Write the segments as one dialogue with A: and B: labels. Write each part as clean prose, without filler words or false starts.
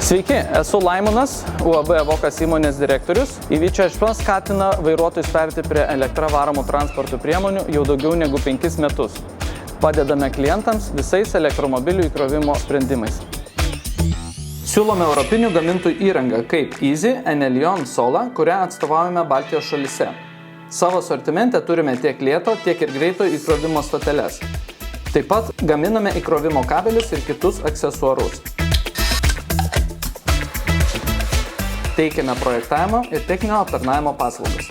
A: Sveiki, esu Laimonas, UAB Evokas įmonės direktorius. EV-Charge+ skatina vairuotojus perėti prie elektra varomų transporto priemonių jau daugiau negu 5 metus. Padedame klientams visais elektromobilių įkrovimo sprendimais. Siūlome europinių gamintojų įrangą kaip Easy, Enelion, Sola, kurią atstovaujame Baltijos šalyse. Savo asortimente turime tiek lėto, tiek ir greito įkrovimo stoteles. Taip pat gaminame įkrovimo kabelius ir kitus aksesuarus. Teikiame projektavimo ir techninio aptarnavimo paslaugas.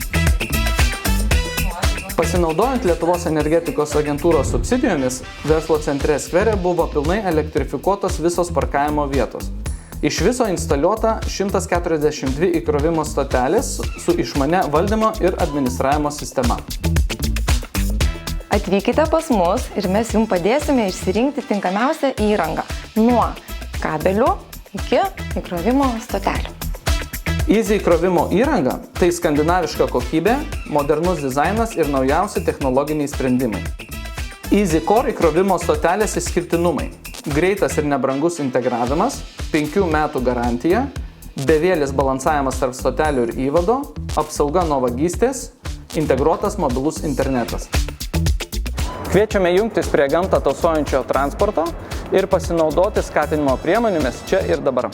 A: Pasinaudojant Lietuvos energetikos agentūros subsidijomis, verslo centre skvere buvo pilnai elektrifikuotos visos parkavimo vietos. Iš viso instaliuota 142 įkrovimo stotelės su išmania valdymo ir administravimo sistema.
B: Atvykite pas mus ir mes jums padėsime išsirinkti tinkamiausią įrangą nuo kabelių iki įkrovimo stotelių.
A: Easy įkrovimo įranga – tai skandinaviška kokybė, modernus dizainas ir naujausi technologiniai sprendimai. Easy Core įkrovimo stotelės išskirtinumai – greitas ir nebrangus integravimas, 5 metų garantija, bevėlis balansavimas tarp stotelių ir įvado, apsauga nuo vagystės, integruotas mobilus internetas. Kviečiame jungtis prie gamtą tausojančio transporto ir pasinaudoti skatinimo priemonėmis čia ir dabar.